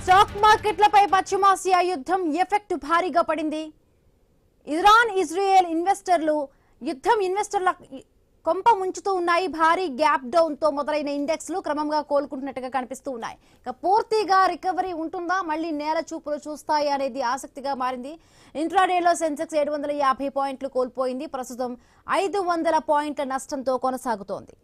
Stock మార్కెట్లపై పశ్చిమాసియా యుద్ధం ఎఫెక్ట్ భారీగా పడింది. ఇరాన్ ఇజ్రాయెల్ ఇన్వెస్టర్ల కొంప ముంచుతూ ఉన్నాయి. భారీ గ్యాప్ డౌన్ తో మొదలైన ఇండెక్స్లు క్రమంగా కోలుకుంటున్నట్టుగా కనిపిస్తూ ఉన్నాయి. ఇక పూర్తిగా రికవరీ ఉంటుందా, మళ్ళీ నేల చూపులు చూస్తాయి అనేది ఆసక్తిగా మారింది. ఇంట్రాడేలో సెన్సెక్స్ 750 పాయింట్లు కోల్పోయింది. ప్రస్తుతం 500 పాయింట్ల నష్టంతో కొనసాగుతోంది.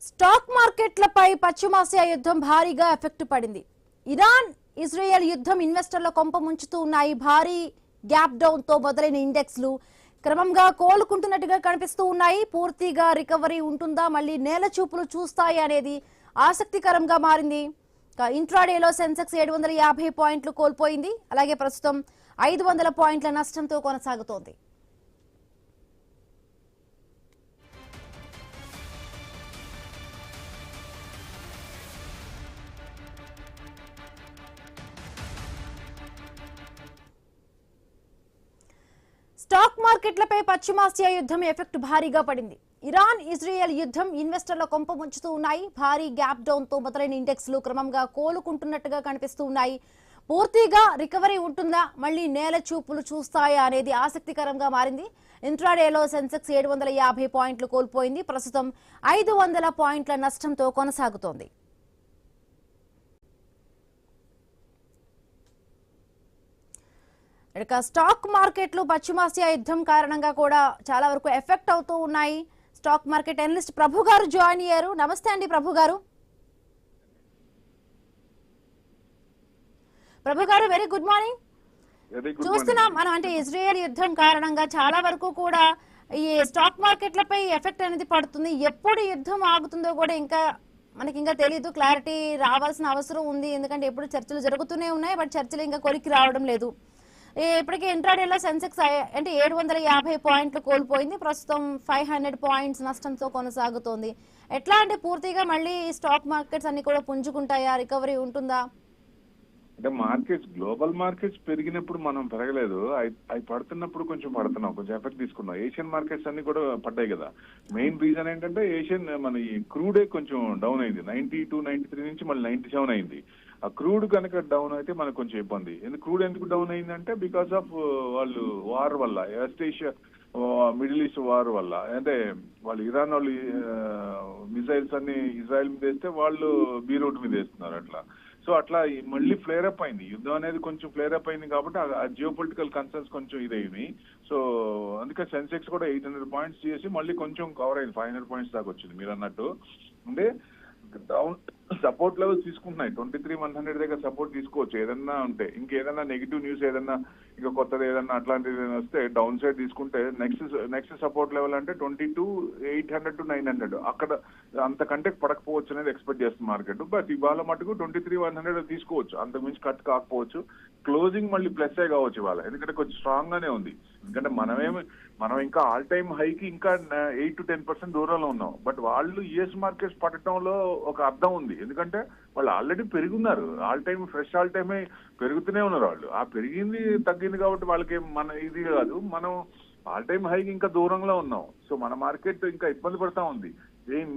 స్టాక్ మార్కెట్లపై పశ్చిమాసియా యుద్ధం భారీగా ఎఫెక్ట్ పడింది. ఇరాన్ ఇజ్రాయెల్ యుద్ధం ఇన్వెస్టర్ల కొంప ముంచుతూ ఉన్నాయి. భారీ గ్యాప్ డౌన్ తో మొదలైన ఇండెక్స్లు క్రమంగా కోలుకుంటున్నట్టుగా కనిపిస్తూ ఉన్నాయి. పూర్తిగా రికవరీ ఉంటుందా, మళ్ళీ నేల చూపులు చూస్తాయి అనేది ఆసక్తికరంగా మారింది. ఇంట్రాడేలో సెన్సెక్స్ 750 పాయింట్లు కోల్పోయింది. అలాగే ప్రస్తుతం 500 పాయింట్ల నష్టంతో కొనసాగుతోంది. స్టాక్ మార్కెట్లపై పశ్చిమాసియా యుద్ధం ఎఫెక్ట్ భారీగా పడింది. ఇరాన్ ఇజ్రాయెల్ యుద్ధం ఇన్వెస్టర్ల కొంప ముంచుతూ ఉన్నాయి. భారీ గ్యాప్ డౌన్ తో మొదలైన ఇండెక్స్లు క్రమంగా కోలుకుంటున్నట్టుగా కనిపిస్తూ ఉన్నాయి. పూర్తిగా రికవరీ ఉంటుందా, మళ్ళీ నేల చూపులు చూస్తాయా అనేది ఆసక్తికరంగా మారింది. ఇంట్రాడేలో సెన్సెక్స్ 750 పాయింట్లు కోల్పోయింది. ప్రస్తుతం 500 పాయింట్ల నష్టంతో కొనసాగుతోంది. ఇక స్టాక్ మార్కెట్లు పశ్చిమాసియా యుద్ధం కారణంగా కూడా చాలా వరకు ఎఫెక్ట్ అవుతూ ఉన్నాయి. స్టాక్ మార్కెట్ అనలిస్ట్ ప్రభు గారు జాయిన్ అయ్యారు. నమస్తే అండి ప్రభు గారు. ప్రభు గారు వెరీ గుడ్ మార్నింగ్. చూస్తున్నాం మనం, అంటే ఇజ్రాయెల్ యుద్ధం కారణంగా చాలా వరకు కూడా ఈ స్టాక్ మార్కెట్లపై ఎఫెక్ట్ అనేది పడుతుంది. ఎప్పుడు యుద్ధం ఆగుతుందో కూడా మనకి ఇంకా తెలియదు. క్లారిటీ రావాల్సిన అవసరం ఉంది. ఎందుకంటే ఎప్పుడు చర్చలు జరుగుతూనే ఉన్నాయి, బట్ చర్చలు ఇంకా కొలికి రావడం లేదు. ఇప్పటికే ఇంట్రాడేలో సెన్సెక్స్ అంటే 750 పాయింట్లు కోల్పోయింది. ప్రస్తుతం 500 పాయింట్స్ నష్టంతో కొనసాగుతోంది. ఎట్లా అంటే పూర్తిగా మళ్ళీ స్టాక్ మార్కెట్స్ అన్ని కూడా పుంజుకుంటాయా, రికవరీ ఉంటుందా? అంటే మార్కెట్స్, గ్లోబల్ మార్కెట్స్ పెరిగినప్పుడు మనం పెరగలేదు, అవి పడుతున్నప్పుడు కొంచెం పడుతున్నాం, కొంచెం ఎఫెక్ట్ తీసుకున్నాం. ఏషియన్ మార్కెట్స్ అన్ని కూడా పడ్డాయి కదా. మెయిన్ రీజన్ ఏంటంటే మన ఈ క్రూడే కొంచెం డౌన్ అయింది. 92, 93 నుంచి మళ్ళీ 97 అయింది. ఆ క్రూడ్ కనుక డౌన్ అయితే మనకు కొంచెం ఇబ్బంది. క్రూడ్ ఎందుకు డౌన్ అయిందంటే బికాస్ ఆఫ్ వాళ్ళు వార్ వల్ల, west Asia middle east war వల్ల. అంటే వాళ్ళు ఇరాన్ వాళ్ళు మిసైల్స్ అన్ని ఇజ్రాయెల్ మీద వేస్తే వాళ్ళు బీరూట్ మీద వేస్తున్నారు అట్లా. సో అట్లా మళ్ళీ ఫ్లేర్ అప్ అయింది. యుద్ధం అనేది కొంచెం ఫ్లేర్ అప్ అయింది కాబట్టి ఆ జియో పొలిటికల్ కన్సర్న్స్ కొంచెం ఇదైంది. సో అందుకే సెన్సెక్స్ కూడా 800 పాయింట్స్ చేసి మళ్ళీ కొంచెం కవర్ అయింది. 500 పాయింట్స్ దాకా వచ్చింది మీరు అన్నట్టు. అంటే డౌన్ సపోర్ట్ లెవెల్స్ తీసుకుంటున్నాయి. 23,100 దగ్గర సపోర్ట్ తీసుకోవచ్చు ఏదన్నా ఉంటే. ఇంకేదన్నా నెగిటివ్ న్యూస్ ఏదన్నా ఇక కొత్తది ఏదన్నా అట్లాంటిది వస్తే డౌన్ సైడ్ తీసుకుంటే నెక్స్ట్ సపోర్ట్ లెవెల్ అంటే 22,800 to 900. అక్కడ అంతకంటే పడకపోవచ్చు అనేది ఎక్స్పెక్ట్ చేస్తుంది మార్కెట్. బట్ ఇవాళ మటుకు 23,100 తీసుకోవచ్చు, అంతకుమించి కట్ కాకపోవచ్చు. క్లోజింగ్ మళ్ళీ ప్లస్ ఏ కావచ్చు ఇవాళ, ఎందుకంటే కొంచెం స్ట్రాంగ్ గానే ఉంది. ఎందుకంటే మనం ఇంకా ఆల్ టైమ్ హైకి ఇంకా 8 to 10% దూరంలో ఉన్నాం. బట్ వాళ్ళు యుఎస్ మార్కెట్స్ పడటంలో ఒక అర్థం ఉంది. ఎందుకంటే వాళ్ళు ఆల్రెడీ పెరుగున్నారు, ఆల్ టైమ్ ఫ్రెష్ ఆల్ టైమే పెరుగుతూనే ఉన్నారు. వాళ్ళు ఆ పెరిగింది తగ్గింది కాబట్టి వాళ్ళకి మన ఇది కాదు, మనం ఆల్ టైమ్ హైకి ఇంకా దూరంలో ఉన్నాం. సో మన మార్కెట్ ఇంకా ఇబ్బంది పడతా ఉంది.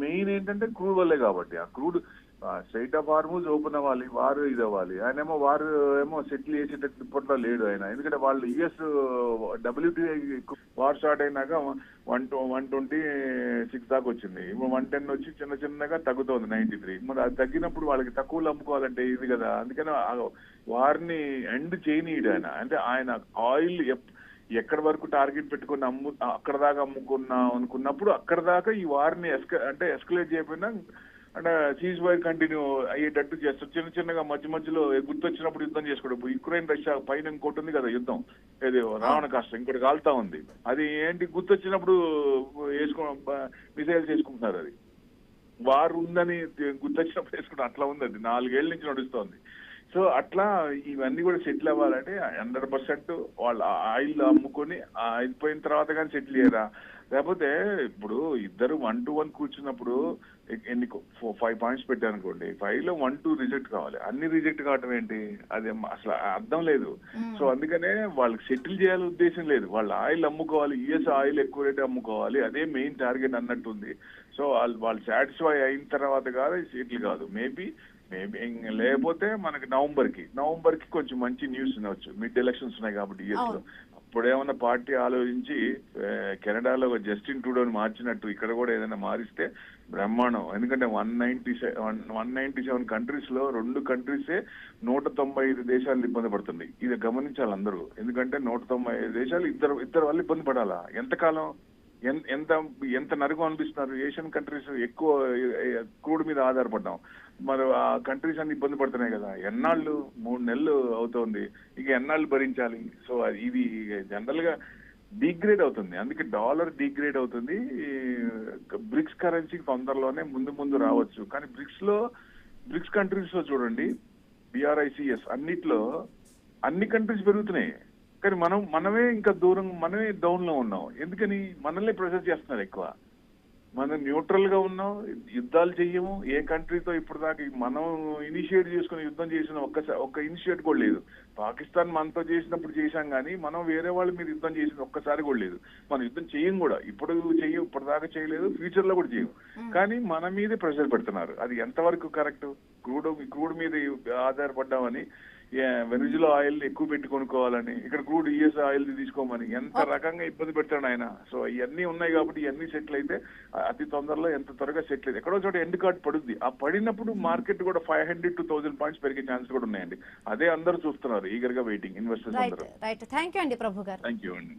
మెయిన్ ఏంటంటే క్రూడ్ వల్లే కాబట్టి. ఆ crude straight of Hormuz open అవ్వాలి, వారు ఇది అవ్వాలి. ఆయన వారు సెటిల్ చేసేటట్టు ఇప్పట్లో లేడు ఆయన. ఎందుకంటే వాళ్ళు యుఎస్ WTI వార్ స్టార్ట్ అయినాక 126 దాకా వచ్చింది. ఇప్పుడు 110 వచ్చి చిన్నగా తగ్గుతోంది 93. మరి అది తగ్గినప్పుడు వాళ్ళకి తక్కువలో అమ్ముకోవాలంటే ఇది కదా. అందుకని వారిని ఎండ్ చేయనీయడు ఆయన. అంటే ఆయన ఆయిల్ ఎక్కడి వరకు టార్గెట్ పెట్టుకుని అక్కడ దాకా అనుకున్నప్పుడు అక్కడ దాకా ఈ వారిని ఎస్కలేట్ చేయకపోయినా అంటే సీజ్ ఫైర్ కంటిన్యూ అయ్యేటట్టు చేస్తారు. చిన్నగా మధ్యలో గుర్తొచ్చినప్పుడు యుద్ధం చేసుకోవడం. యుక్రెయిన్ రష్యా పైన ఇంకోటి ఉంది కదా యుద్ధం, ఏది రావణ కాష్టం ఇంకోటి కాలుతా ఉంది. అది ఏంటి గుర్తొచ్చినప్పుడు మిసైల్స్ వేసుకుంటున్నారు. అది వారు ఉందని గుర్తొచ్చినప్పుడు వేసుకుంటారు. అట్లా ఉంది. అది 4 ఏళ్ల నుంచి నడుస్తోంది. సో అట్లా ఇవన్నీ కూడా సెటిల్ అవ్వాలంటే 100% వాళ్ళు ఆయిల్ అమ్ముకొని అయిపోయిన తర్వాత కానీ సెటిల్ చేయరా? లేకపోతే ఇప్పుడు ఇద్దరు 1-1 కూర్చున్నప్పుడు ఎన్ని 5 పాయింట్స్ పెట్టారనుకోండి, 5 లో 1-2 రిజెక్ట్ కావాలి. అన్ని రిజెక్ట్ కావటం ఏంటి? అది అసలు అర్థం లేదు. సో అందుకనే వాళ్ళకి సెటిల్ చేయాలి ఉద్దేశం లేదు. వాళ్ళు ఆయిల్ అమ్ముకోవాలి, యుఎస్ ఆయిల్ ఎక్కువ రేట్ అమ్ముకోవాలి, అదే మెయిన్ టార్గెట్ అన్నట్టుంది. సో వాళ్ళు సాటిస్ఫై అయిన తర్వాత కాదు సెటిల్ కాదు. మేబీ లేకపోతే మనకి నవంబర్ కి కొంచెం మంచి న్యూస్ వినవచ్చు. మిడ్ ఎలక్షన్స్ ఉన్నాయి కాబట్టి యుఎస్ లో. అప్పుడేమన్నా పార్టీ ఆలోచించి కెనడాలో జస్టిన్ ట్రూడోని మార్చినట్టు ఇక్కడ కూడా ఏదైనా మారిస్తే బ్రహ్మాండం. ఎందుకంటే 197 కంట్రీస్ లో 2 కంట్రీసే 195 దేశాలు ఇబ్బంది పడుతుంది. ఇది గమనించాలి అందరూ. ఎందుకంటే 195 దేశాలు ఇద్దరు వాళ్ళు ఇబ్బంది పడాలా? ఎంతకాలం? ఎంత నరకం అనిపిస్తున్నారు. ఏషియన్ కంట్రీస్ ఎక్కువ క్రూడ్ మీద ఆధారపడ్డాం. మరి ఆ కంట్రీస్ అన్ని ఇబ్బంది పడుతున్నాయి కదా. ఎన్నాళ్ళు? 3 నెలలు అవుతోంది. ఇక ఎన్నాళ్ళు భరించాలి? సో ఇది జనరల్ గా డిగ్రేడ్ అవుతుంది. అందుకే డాలర్ డిగ్రేడ్ అవుతుంది. బ్రిక్స్ కరెన్సీ తొందరలోనే ముందు రావచ్చు. కానీ బ్రిక్స్ కంట్రీస్ లో చూడండి, BRICS అన్నిట్లో అన్ని కంట్రీస్ పెరుగుతున్నాయి. కానీ మనమే ఇంకా మనమే డౌన్ లో ఉన్నాం. ఎందుకని? మనల్ని ప్రెషర్ చేస్తున్నారు ఎక్కువ. మనం న్యూట్రల్ గా ఉన్నాం, యుద్ధాలు చెయ్యము. ఏ కంట్రీతో ఇప్పుడు దాకా మనం ఇనిషియేట్ చేసుకుని యుద్ధం చేసిన ఒక్క ఇనిషియేట్ కూడా లేదు. పాకిస్తాన్ మనతో చేసినప్పుడు చేశాం కానీ మనం వేరే వాళ్ళ మీద యుద్ధం చేసిన ఒక్కసారి కూడా లేదు. మనం యుద్ధం చెయ్యం కూడా. ఇప్పుడు దాకా చేయలేదు, ఫ్యూచర్ లో కూడా చేయం. కానీ మన మీదే ప్రెషర్ పెడుతున్నారు. అది ఎంతవరకు కరెక్ట్? క్రూడ్ మీద ఆధారపడ్డామని, వెనిజులా ఆయిల్ ఎక్కువ పెట్టి కొనుక్కోవాలని, ఇక్కడ క్రూడ్ యుఎస్ ఆయిల్ తీసుకోమని ఎంత రకంగా ఇబ్బంది పెడతాడు ఆయన. సో ఇవన్నీ ఉన్నాయి కాబట్టి ఇవన్నీ సెటిల్ అయితే అతి తొందరలో ఎంత త్వరగా సెటిల్ అయితే ఎక్కడో చోట ఎండ్ కార్డ్ పడుద్ది. ఆ పడినప్పుడు మార్కెట్ కూడా 500 to 1000 పాయింట్స్ పెరిగే ఛాన్స్ కూడా ఉన్నాయండి. అదే అందరూ చూస్తున్నారు, ఈగర్ గా వెయిటింగ్ ఇన్వెస్టర్స్ అందరూ. రైట్. థ్యాంక్ యూ అండి ప్రభు గారు. థ్యాంక్ యూ అండి.